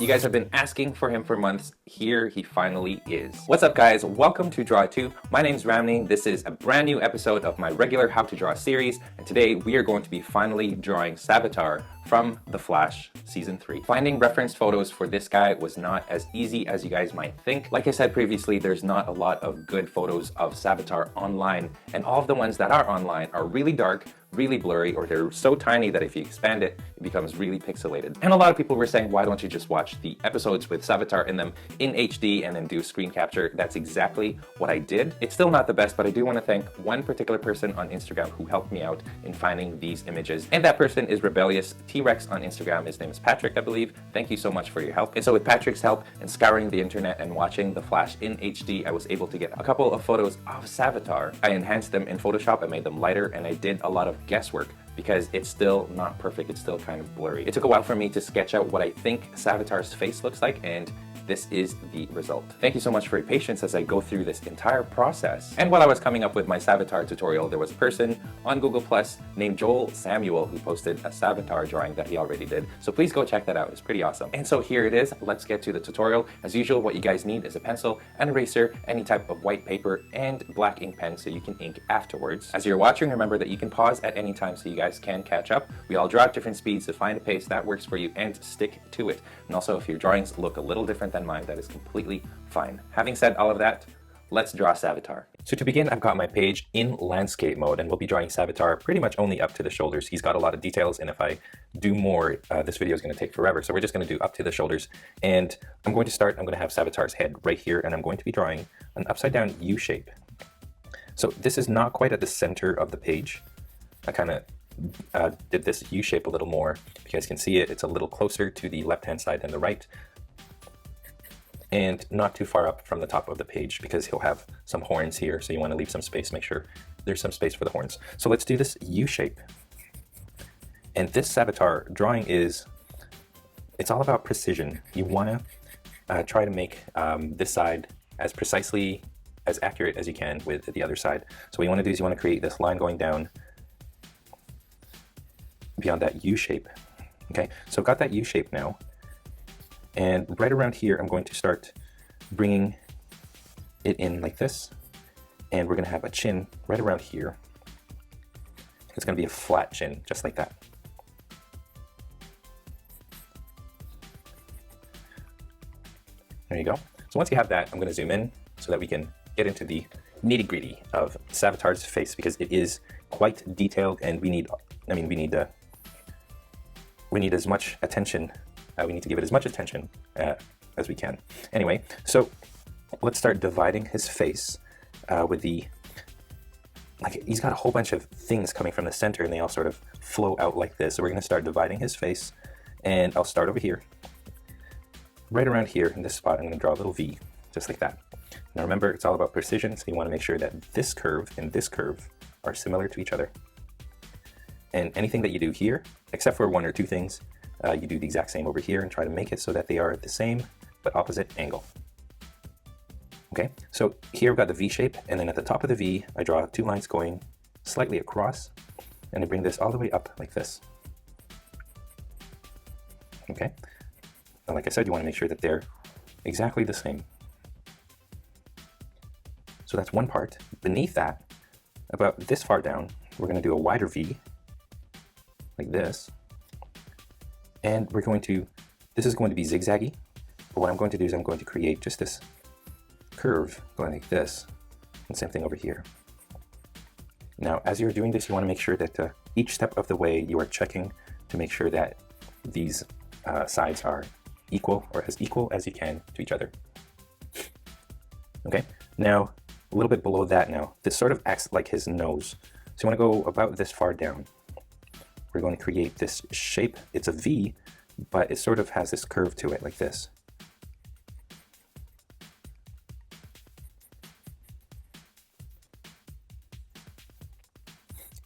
You guys have been asking for him for months. Here he finally is. What's up, guys? Welcome to Draw 2. My name's Ramney. This is a brand new episode of my regular How to Draw series, and today we are going to be finally drawing Savitar from The Flash Season 3. Finding referenced photos for this guy was not as easy as you guys might think. Like I said previously, there's not a lot of good photos of Savitar online, and all of the ones that are online are really dark, really blurry, or they're so tiny that if you expand it, it becomes really pixelated. And a lot of people were saying, why don't you just watch the episodes with Savitar in them in HD and then do screen capture? That's exactly what I did. It's still not the best, but I do want to thank one particular person on Instagram who helped me out in finding these images. And that person is Rebellious T-Rex on Instagram. His name is Patrick, I believe. Thank you so much for your help. And so with Patrick's help and scouring the internet and watching The Flash in HD, I was able to get a couple of photos of Savitar. I enhanced them in Photoshop, I made them lighter, and I did a lot of guesswork because it's still not perfect, it's still kind of blurry. It took a while for me to sketch out what I think Savitar's face looks like, and this is the result. Thank you so much for your patience as I go through this entire process. And while I was coming up with my Savitar tutorial, there was a person on Google Plus named Joel Samuel who posted a Savitar drawing that he already did. So please go check that out, it's pretty awesome. And so here it is, let's get to the tutorial. As usual, what you guys need is a pencil, an eraser, any type of white paper, and black ink pen so you can ink afterwards. As you're watching, remember that you can pause at any time so you guys can catch up. We all draw at different speeds, so find a pace that works for you and stick to it. And also, if your drawings look a little different than mine, that is completely fine. Having said all of that, let's draw Savitar. So to begin, I've got my page in landscape mode, and we'll be drawing Savitar pretty much only up to the shoulders. He's got a lot of details, and if I do more, this video is going to take forever. So we're just going to do up to the shoulders. And I'm going to have Savitar's head right here, and I'm going to be drawing an upside down U shape. So this is not quite at the center of the page. I kind of did this U shape a little more. If you guys can see it, it's a little closer to the left-hand side than the right, and not too far up from the top of the page because he'll have some horns here, so you want to leave some space, make sure there's some space for the horns. So let's do this U shape. And this Savitar drawing it's all about precision. You want to try to make this side as precisely, as accurate as you can with the other side. So what you want to do is you want to create this line going down beyond that U shape. Okay, so I've got that U shape now. And right around here, I'm going to start bringing it in like this. And we're going to have a chin right around here. It's going to be a flat chin, just like that. There you go. So once you have that, I'm going to zoom in so that we can get into the nitty-gritty of Savitar's face, because it is quite detailed, and we need as much attention. We need to give it as much attention as we can. Anyway, so let's start dividing his face with he's got a whole bunch of things coming from the center, and they all sort of flow out like this. So we're going to start dividing his face, and I'll start over here. Right around here in this spot, I'm going to draw a little V, just like that. Now remember, it's all about precision, so you want to make sure that this curve and this curve are similar to each other. And anything that you do here, except for one or two things, you do the exact same over here and try to make it so that they are the same but opposite angle. Okay, so here we've got the V shape, and then at the top of the V, I draw two lines going slightly across, and I bring this all the way up like this. Okay, and like I said, you want to make sure that they're exactly the same. So that's one part. Beneath that, about this far down, we're going to do a wider V, like this. And this is going to be zigzaggy, but what I'm going to do is I'm going to create just this curve going like this, and same thing over here. Now, as you're doing this, you want to make sure that each step of the way you are checking to make sure that these sides are equal, or as equal as you can to each other. Okay, now a little bit below that now, this sort of acts like his nose. So you want to go about this far down. We're going to create this shape. It's a V, but it sort of has this curve to it like this.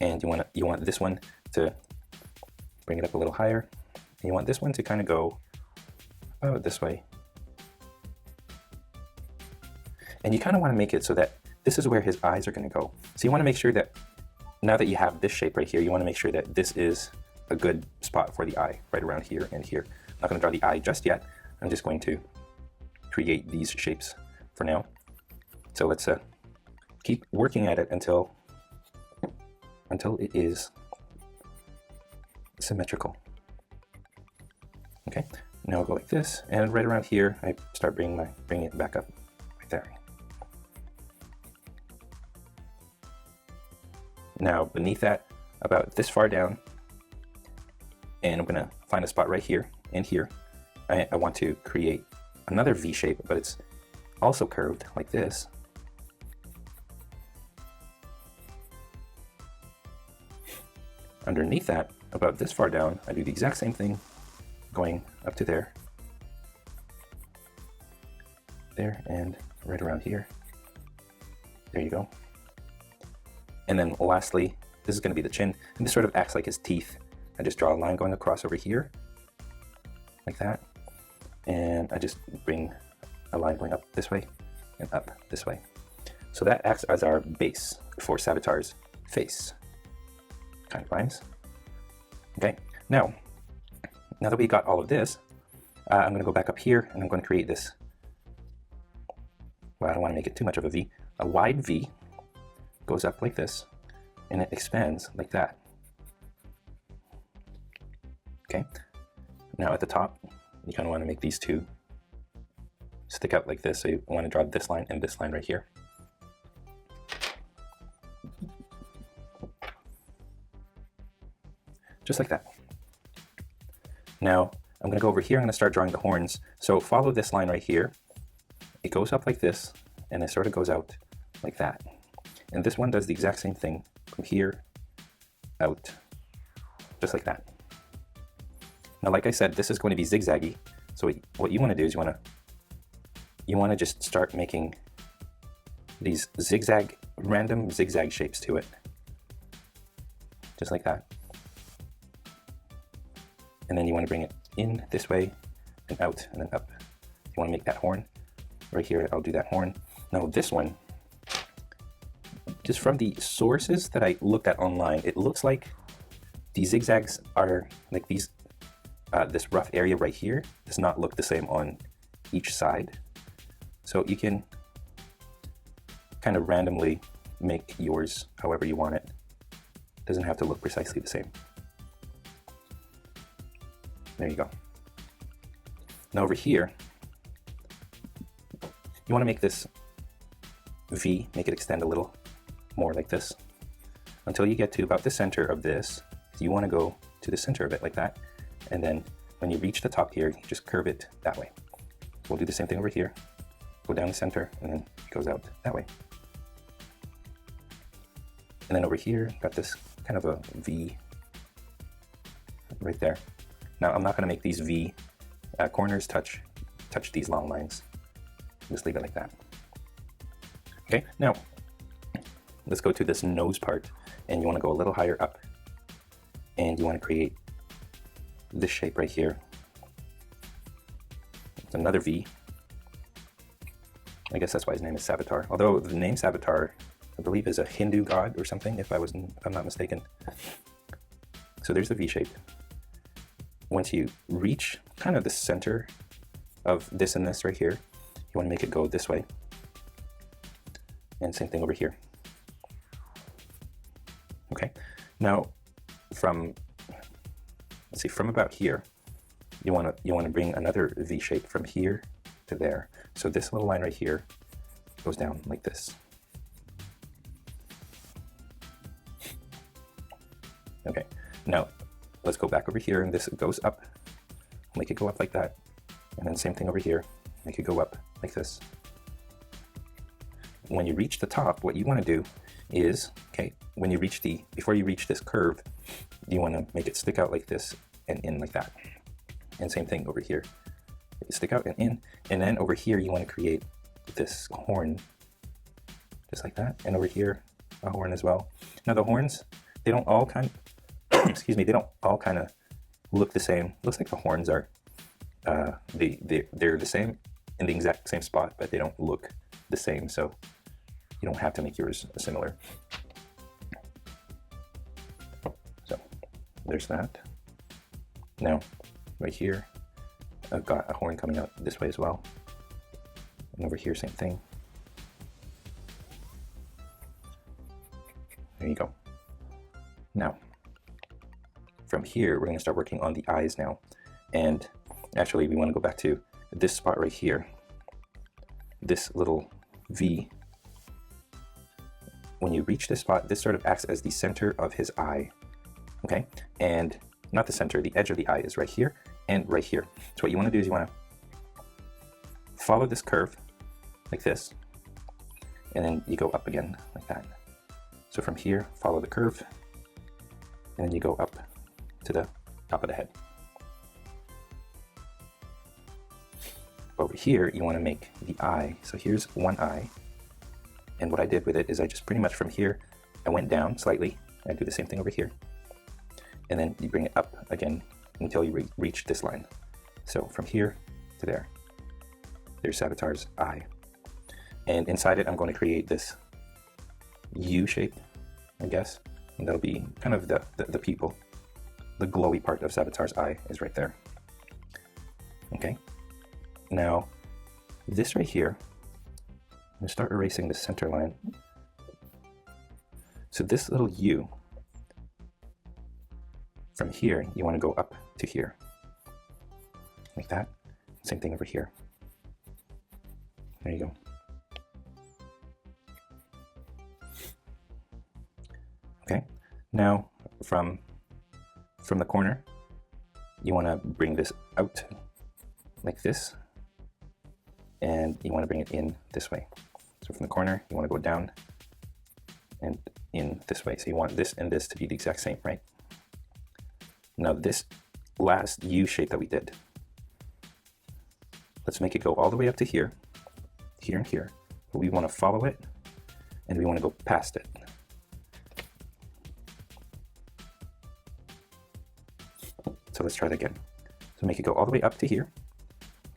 And you want this one to bring it up a little higher. And you want this one to kind of go about this way. And you kind of want to make it so that this is where his eyes are going to go. So you want to make sure that now that you have this shape right here, you want to make sure that this is a good spot for the eye, right around here and here. I'm not going to draw the eye just yet, I'm just going to create these shapes for now. So let's keep working at it until it is symmetrical. Okay, now I'll go like this, and right around here I start bringing it back up right there. Now beneath that, about this far down, and I'm gonna find a spot right here and here. I want to create another V shape, but it's also curved like this. Underneath that, about this far down, I do the exact same thing, going up to there, and right around here. There you go. And then lastly, this is going to be the chin, and this sort of acts like his teeth. I just draw a line going across over here, like that, and I just bring a line going up this way and up this way. So that acts as our base for Savitar's face. Kind of rhymes. Okay, now that we got all of this, I'm going to go back up here, and I'm going to create this, well, I don't want to make it too much of a V, a wide V, goes up like this, and it expands like that. Okay, now at the top, you kind of want to make these two stick out like this, so you want to draw this line and this line right here. Just like that. Now, I'm going to go over here, I'm going to start drawing the horns. So follow this line right here. It goes up like this, and it sort of goes out like that. And this one does the exact same thing from here out, just like that. Now, like I said, this is going to be zigzaggy. So what you want to do is you want to just start making these random zigzag shapes to it, just like that. And then you want to bring it in this way and out and then up. You want to make that horn right here. I'll do that horn. Now this one, just from the sources that I looked at online, it looks like the zigzags are like these. This rough area right here does not look the same on each side. So you can kind of randomly make yours however you want it. It doesn't have to look precisely the same. There you go. Now over here, you want to make this V, make it extend a little more like this until you get to about the center of this. You want to go to the center of it like that. And then when you reach the top here, you just curve it that way. We'll do the same thing over here. Go down the center, and then it goes out that way. And then over here, got this kind of a V right there. Now I'm not going to make these V corners touch these long lines. Just leave it like that. Okay, now let's go to this nose part, and you want to go a little higher up, and you want to create this shape right here. It's another V. I guess that's why his name is Savitar. Although the name Savitar, I believe, is a Hindu god or something, if I'm not mistaken. So there's the V shape. Once you reach kind of the center of this and this right here, you want to make it go this way. And same thing over here. Okay. Now from about here, you want to bring another V shape from here to there. So this little line right here goes down like this. Okay, now let's go back over here, and this goes up. Make it go up like that. And then same thing over here. Make it go up like this. When you reach the top, what you want to do is, okay, before you reach this curve, you want to make it stick out like this and in like that. And same thing over here. Stick out and in. And then over here, you want to create this horn, just like that. And over here, a horn as well. Now the horns, they don't all kind of, excuse me, they don't all kind of look the same. Looks like the horns are, they're the same in the exact same spot, but they don't look the same. So you don't have to make yours similar. So there's that. Now, right here, I've got a horn coming out this way as well. And over here, same thing. There you go. Now, from here, we're going to start working on the eyes now. And actually, we want to go back to this spot right here. This little V. When you reach this spot, this sort of acts as the center of his eye. Okay? And not the center, the edge of the eye is right here and right here. So what you want to do is you want to follow this curve like this, and then you go up again like that. So from here, follow the curve, and then you go up to the top of the head. Over here, you want to make the eye. So here's one eye, and what I did with it is I just pretty much from here, I went down slightly. I do the same thing over here, and then you bring it up again until you reach this line. So from here to there, there's Savitar's eye. And inside it, I'm going to create this U shape, I guess. And that'll be kind of the pupil. The glowy part of Savitar's eye is right there. Okay. Now, this right here, I'm going to start erasing the center line. So this little U, from here, you want to go up to here. Like that. Same thing over here. There you go. Okay, now from the corner, you want to bring this out like this, and you want to bring it in this way. So from the corner, you want to go down and in this way. So you want this and this to be the exact same, right? Now this last U shape that we did, let's make it go all the way up to here, here and here. But we want to follow it, and we want to go past it. So let's try that again. So make it go all the way up to here,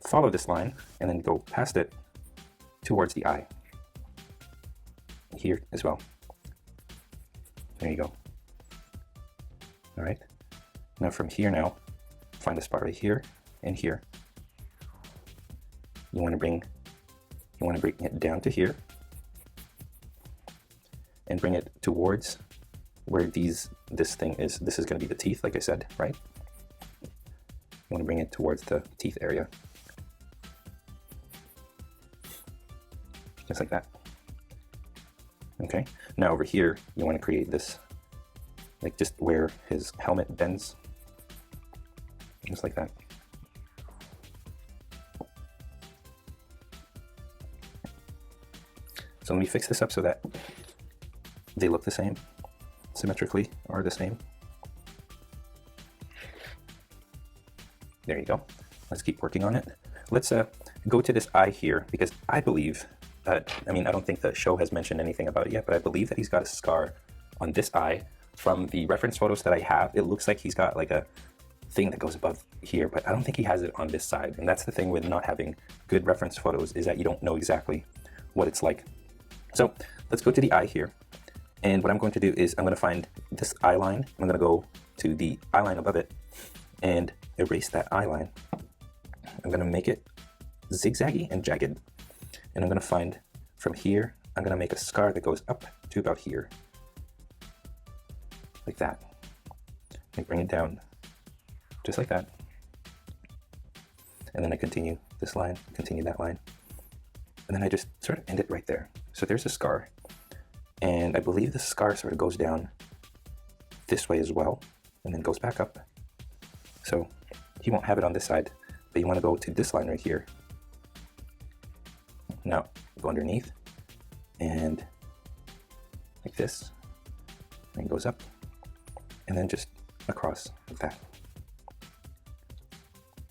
follow this line, and then go past it towards the eye. Here as well. There you go. All right. Now from here now, find a spot right here and here. You want to bring it down to here and bring it towards where this thing is. This is going to be the teeth, like I said, right? You want to bring it towards the teeth area. Just like that. Okay, now over here, you want to create this, like just where his helmet bends. Just like that. So let me fix this up so that they look the same, symmetrically, or the same. There you go. Let's keep working on it. Let's go to this eye here, because I believe that, I don't think the show has mentioned anything about it yet, but I believe that he's got a scar on this eye. From the reference photos that I have, it looks like he's got like a thing that goes above here, but I don't think he has it on this side. And that's the thing with not having good reference photos, is that you don't know exactly what it's like. So let's go to the eye here. And what I'm going to do is I'm going to find this eye line. I'm going to go to the eye line above it and erase that eye line. I'm going to make it zigzaggy and jagged. And I'm going to find from here, I'm going to make a scar that goes up to about here. Like that. And bring it down just like that. And then I continue this line, continue that line. And then I just sort of end it right there. So there's a scar. And I believe the scar sort of goes down this way as well, and then goes back up. So he won't have it on this side, but you want to go to this line right here. Now go underneath and like this, and it goes up, and then just across like that.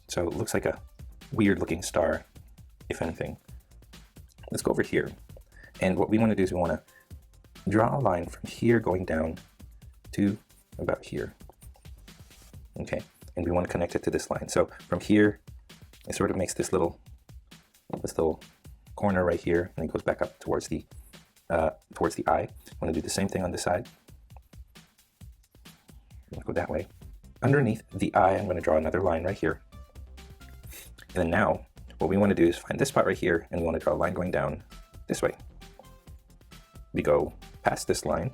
So it looks like a weird looking star, if anything. Let's go over here. And what we want to do is we want to draw a line from here going down to about here. Okay, and we want to connect it to this line. So from here, it sort of makes this little corner right here, and it goes back up towards the eye. I want to do the same thing on this side. I'm going to go that way. Underneath the eye, I'm going to draw another line right here. And then now what we want to do is find this spot right here, and we want to draw a line going down this way. We go past this line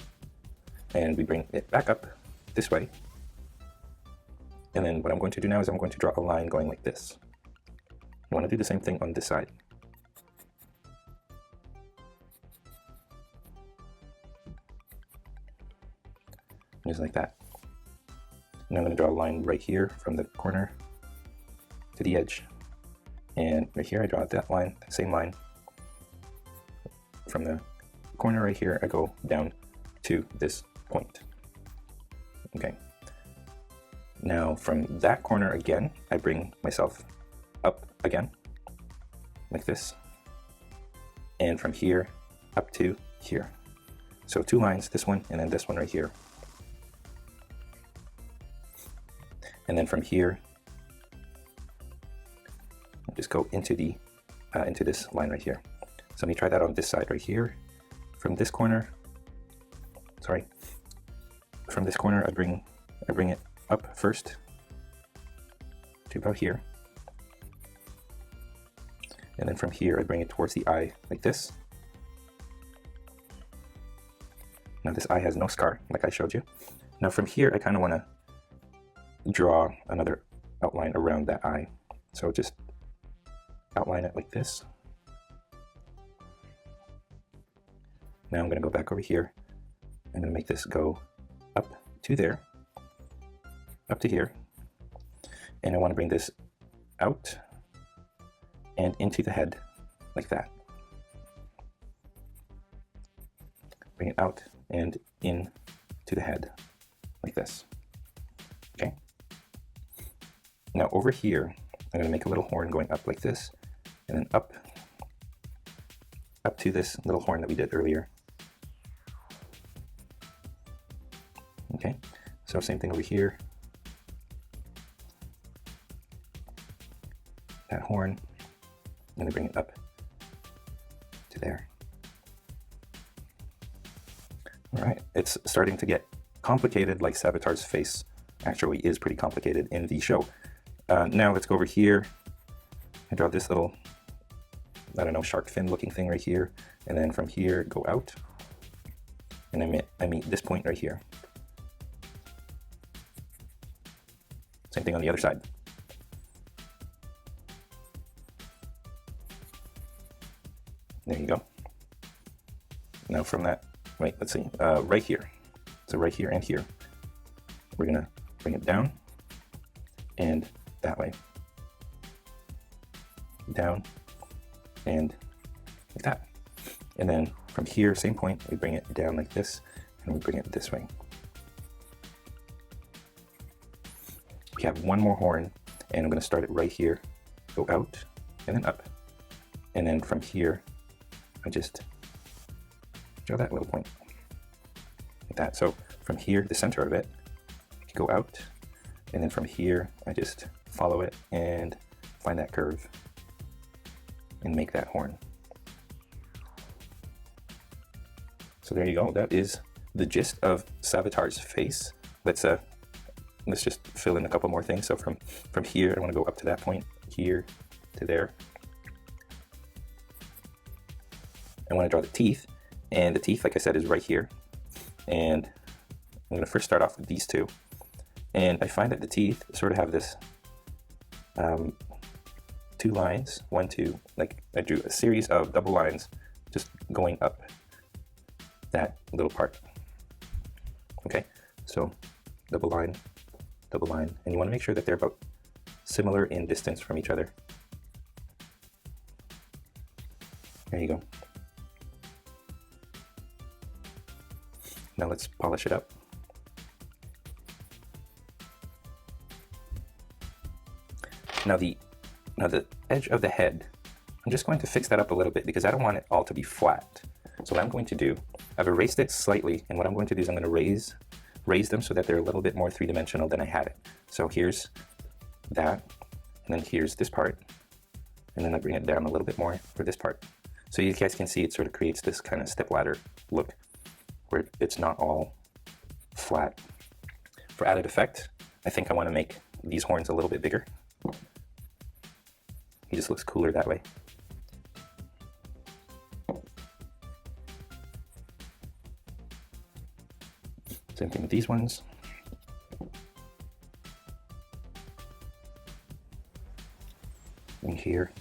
and we bring it back up this way. And then what I'm going to do now is I'm going to draw a line going like this. I want to do the same thing on this side. Just like that. And I'm going to draw a line right here from the corner to the edge. And right here I draw that line, that same line. From the corner right here, I go down to this point. Okay. Now from that corner again, I bring myself up again, like this. And from here up to here. So two lines, this one and then this one right here. And then from here, I'll just go into the into this line right here. So let me try that on this side right here. From this corner, from this corner, I bring it up first to about here, and then from here I bring it towards the eye like this. Now this eye has no scar, like I showed you. Now from here, I kind of want to draw another outline around that eye. So just outline it like this. Now I'm going to go back over here. I'm going to make this go up to there, up to here. And I want to bring this out and into the head like that. Bring it out and in to the head like this. Okay. Now over here, I'm going to make a little horn going up like this, and then up to this little horn that we did earlier. Okay, so same thing over here. That horn, I'm going to bring it up to there. All right, it's starting to get complicated, like Savitar's face actually is pretty complicated in the show. Now let's go over here. I draw this little, I don't know, shark fin looking thing right here. And then from here, go out. And I meet this point right here. Same thing on the other side. There you go. Now from that, wait, let's see, right here. So right here and here, we're gonna bring it down and that way. Down and like that. And then from here, same point, we bring it down like this and we bring it this way. We have one more horn and I'm gonna start it right here, go out and then up. And then from here, I just draw that little point like that. So from here, the center of it, go out, and then from here, I just follow it and find that curve and make that horn. So there you go. That is the gist of Savitar's face. Let's just fill in a couple more things. So from here, I want to go up to that point, here to there. I want to draw the teeth, and the teeth, like I said, is right here. And I'm going to first start off with these two. And I find that the teeth sort of have this two lines, one, two, like I drew a series of double lines just going up that little part. Okay, so double line, and you want to make sure that they're about similar in distance from each other. There you go. Now let's polish it up. Now the edge of the head, I'm just going to fix that up a little bit because I don't want it all to be flat. So what I'm going to do, I've erased it slightly, and what I'm going to do is I'm going to raise them so that they're a little bit more three-dimensional than I had it. So here's that, and then here's this part, and then I bring it down a little bit more for this part. So you guys can see it sort of creates this kind of stepladder look where it's not all flat. For added effect, I think I want to make these horns a little bit bigger. He just looks cooler that way. Same thing with these ones. And here.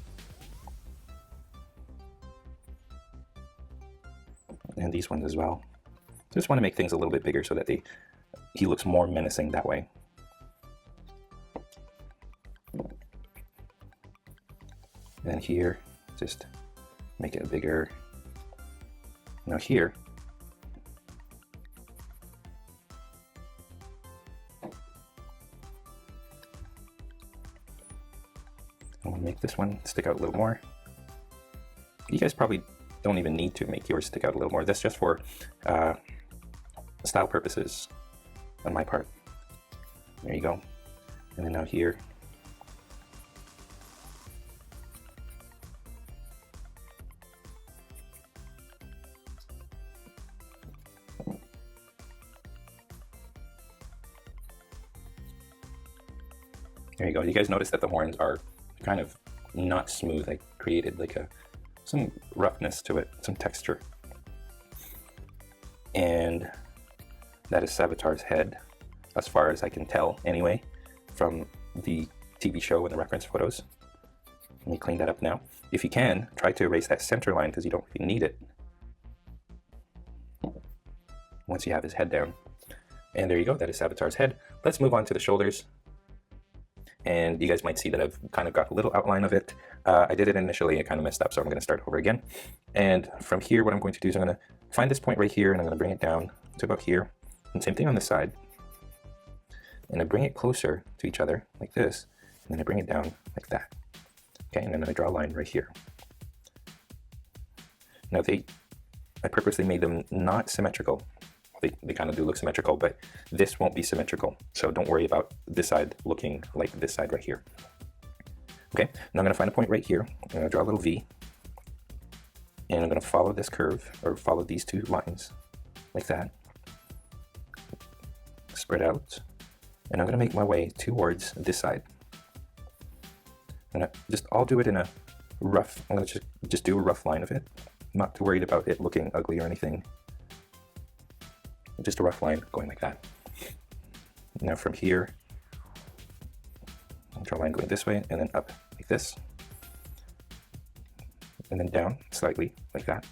And these ones as well. Just want to make things a little bit bigger so that he looks more menacing that way. And here, just make it bigger. Now here, I want to make this one stick out a little more. You guys probably don't even need to make yours stick out a little more. That's just for style purposes on my part. There you go. And then now here, there you go. You guys notice that the horns are kind of not smooth. I created like some roughness to it, some texture. And that is Savitar's head, as far as I can tell anyway, from the TV show and the reference photos. Let me clean that up now. If you can, try to erase that center line because you don't really need it once you have his head down. And there you go, that is Savitar's head. Let's move on to the shoulders. And you guys might see that I've kind of got a little outline of it. I did it initially, I kind of messed up, so I'm going to start over again. And from here, what I'm going to do is I'm going to find this point right here, and I'm going to bring it down to about here. And same thing on this side. And I bring it closer to each other, like this, and then I bring it down like that. Okay, and then I draw a line right here. Now I purposely made them not symmetrical. They kind of do look symmetrical, but this won't be symmetrical. So don't worry about this side looking like this side right here. Okay, now I'm going to find a point right here. I'm going to draw a little V. And I'm going to follow this curve, or follow these two lines, like that. Spread out. And I'm going to make my way towards this side. I'll do it in a rough, I'm going to just do a rough line of it. I'm not too worried about it looking ugly or anything. Just a rough line going like that. Now from here, I'll draw a line going this way and then up like this. And then down slightly like that.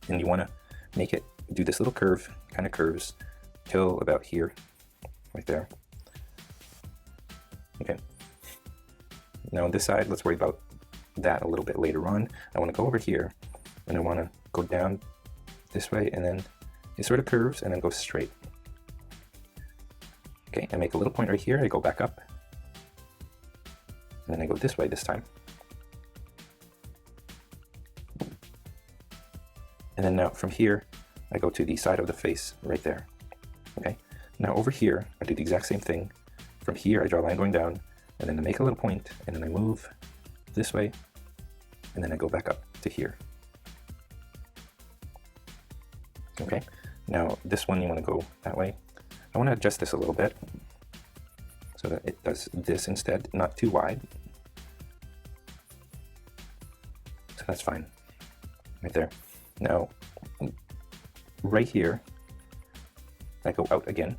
And you want to make it do this little curve, kind of curves till about here, right there. Okay. Now on this side, let's worry about that a little bit later on. I want to go over here and I want to go down this way, and then it sort of curves and then goes straight. Okay, I make a little point right here, I go back up, and then I go this way this time. And then now from here, I go to the side of the face right there. Okay, now over here, I do the exact same thing. From here, I draw a line going down, and then I make a little point, and then I move this way, and then I go back up to here. Okay. Now this one you want to go that way. I want to adjust this a little bit so that it does this instead, not too wide. So that's fine, right there. Now, right here, I go out again.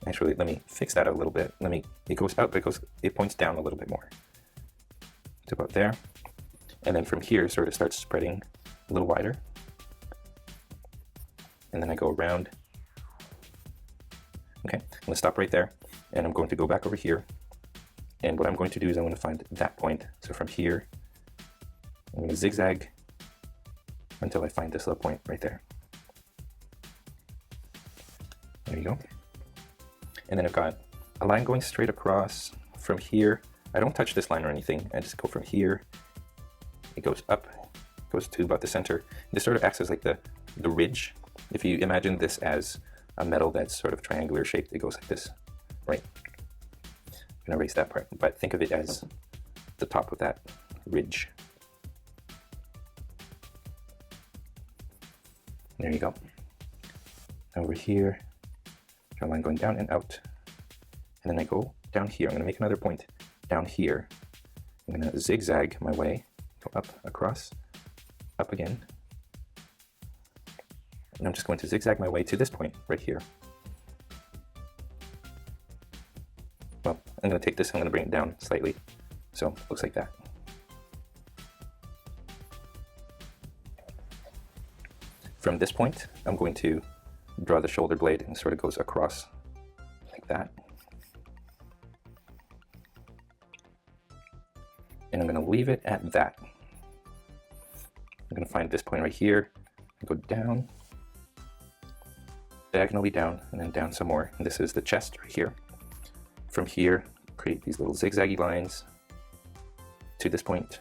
Actually, let me fix that a little bit. It goes out, but it points down a little bit more. To about there. And then from here, sort of starts spreading a little wider. And then I go around. Okay, I'm going to stop right there, and I'm going to go back over here. And what I'm going to do is I'm going to find that point. So from here, I'm going to zigzag until I find this little point right there. There you go. And then I've got a line going straight across from here. I don't touch this line or anything. I just go from here. It goes up, goes to about the center. This sort of acts as like the ridge. If you imagine this as a metal that's sort of triangular shaped, it goes like this, right? I'm gonna erase that part, but think of it as the top of that ridge. There you go. Over here, draw a line going down and out. And then I go down here. I'm gonna make another point down here. I'm going to zigzag my way, go up, across, up again. And I'm just going to zigzag my way to this point right here. Well, I'm going to take this and I'm going to bring it down slightly. So it looks like that. From this point, I'm going to draw the shoulder blade and it sort of goes across like that. And I'm going to leave it at that. I'm going to find this point right here and go down, diagonally down, and then down some more. And this is the chest right here. From here, create these little zigzaggy lines to this point,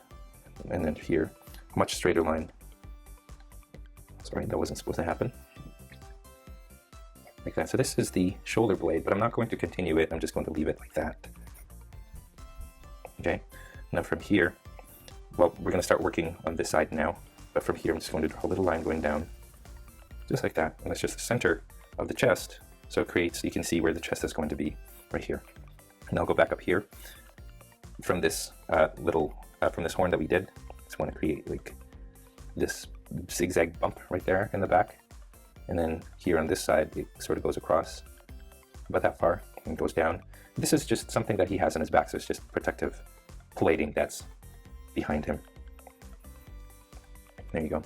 and then here, a much straighter line. Sorry, that wasn't supposed to happen. Like that. So this is the shoulder blade, but I'm not going to continue it. I'm just going to leave it like that. Okay. Now from here, well, we're going to start working on this side now, but from here I'm just going to draw a little line going down, just like that, and that's just the center of the chest, so it creates, you can see where the chest is going to be, right here. And I'll go back up here, from this from this horn that we did, just want to create like this zigzag bump right there in the back, and then here on this side, it sort of goes across about that far, and goes down. This is just something that he has on his back, so it's just protective plating that's behind him. There you go.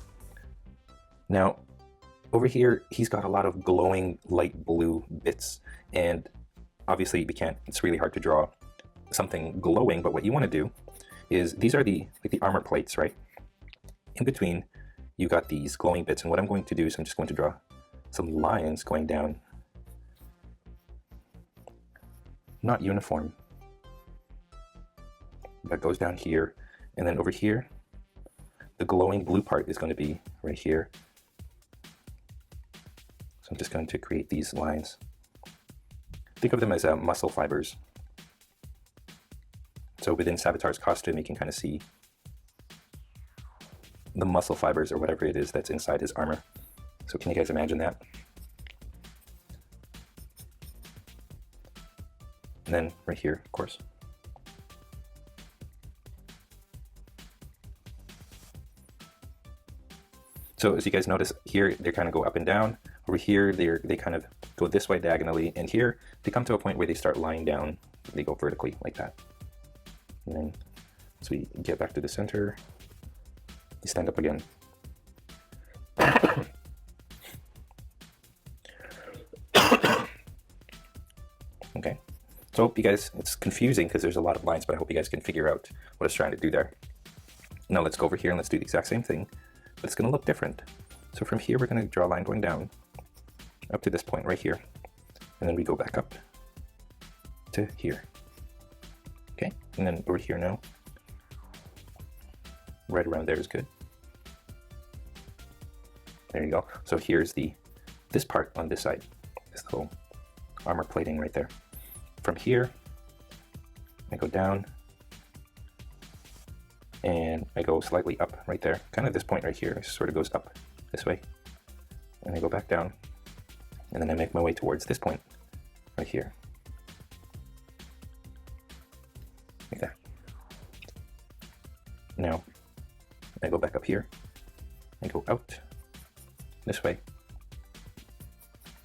Now, over here, he's got a lot of glowing light blue bits, and obviously we can't, it's really hard to draw something glowing, but what you want to do is, these are the armor plates, right? In between, you got these glowing bits, and what I'm going to do is I'm just going to draw some lines going down. Not uniform, that goes down here, and then over here, the glowing blue part is going to be right here. So I'm just going to create these lines. Think of them as muscle fibers. So within Savitar's costume, you can kind of see the muscle fibers or whatever it is that's inside his armor. So can you guys imagine that? And then right here, of course. So as you guys notice here, they kind of go up and down. Over here, they kind of go this way diagonally, and here they come to a point where they start lying down. They go vertically like that. And then as we get back to the center, you stand up again. Okay, so I hope you guys, it's confusing because there's a lot of lines, but I hope you guys can figure out what it's trying to do there. Now let's go over here and let's do the exact same thing, but it's going to look different. So from here, we're going to draw a line going down up to this point right here, and then we go back up to here. Okay, and then over here now, right around there is good. There you go. So here's this part on this side, this little armor plating right there. From here, I go down, and I go slightly up right there. Kind of this point right here, it sort of goes up this way, and I go back down, and then I make my way towards this point right here, like that. Now I go back up here, I go out this way,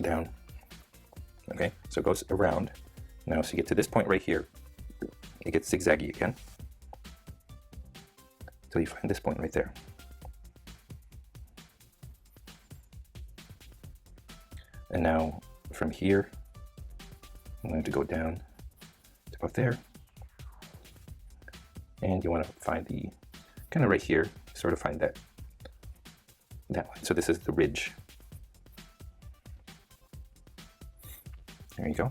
down. Okay, so it goes around. Now, so you get to this point right here, it gets zigzaggy again, till you find this point right there. And now from here, I'm going to go down to about there, and you want to find the kind of right here, sort of find that line. So this is the ridge. There you go.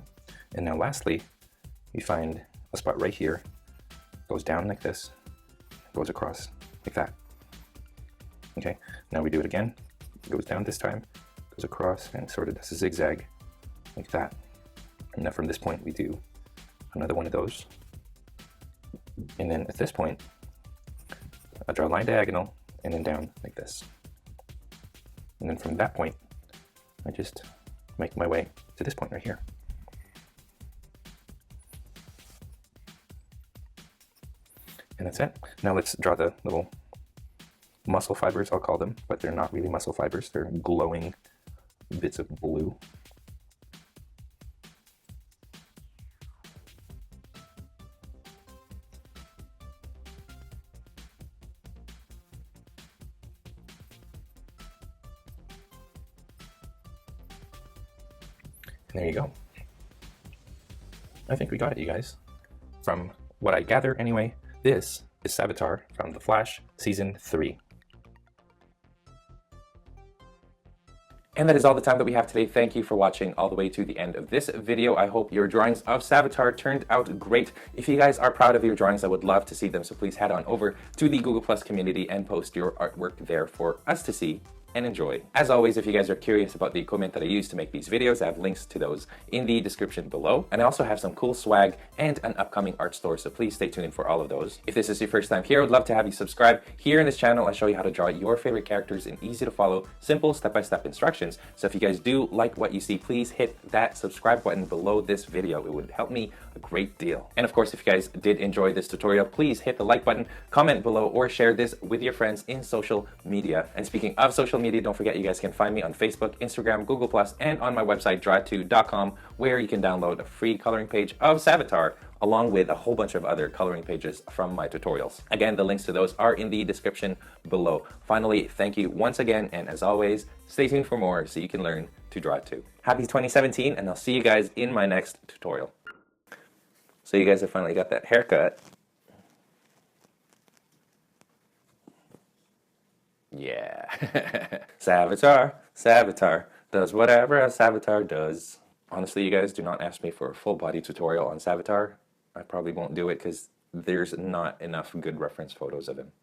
And now lastly, you find a spot right here, goes down like this, goes across like that. Okay, now we do it again. It goes down this time, goes across, and sort of does a zigzag like that. And now from this point, we do another one of those. And then at this point, I draw a line diagonal and then down like this. And then from that point, I just make my way to this point right here. And that's it. Now let's draw the little muscle fibers, I'll call them, but they're not really muscle fibers. They're glowing bits of blue. And there you go. I think we got it, you guys. From what I gather anyway, this is Savitar from The Flash Season 3. And that is all the time that we have today. Thank you for watching all the way to the end of this video. I hope your drawings of Savitar turned out great. If you guys are proud of your drawings, I would love to see them. So please head on over to the Google Plus community and post your artwork there for us to see and enjoy. As always, if you guys are curious about the equipment that I use to make these videos, I have links to those in the description below. And I also have some cool swag and an upcoming art store, so please stay tuned for all of those. If this is your first time here, I would love to have you subscribe. Here in this channel, I show you how to draw your favorite characters in easy to follow, simple step-by-step instructions. So if you guys do like what you see, please hit that subscribe button below this video. It would help me a great deal. And of course, if you guys did enjoy this tutorial, please hit the like button, comment below, or share this with your friends in social media. And speaking of social media, don't forget you guys can find me on Facebook, Instagram, Google+, and on my website, draw2.com, where you can download a free coloring page of Savitar, along with a whole bunch of other coloring pages from my tutorials. Again, the links to those are in the description below. Finally, thank you once again, and as always, stay tuned for more so you can learn to draw too. Happy 2017, and I'll see you guys in my next tutorial. So you guys have finally got that haircut. Yeah. Savitar does whatever a Savitar does. Honestly, you guys do not ask me for a full body tutorial on Savitar. I probably won't do it because there's not enough good reference photos of him.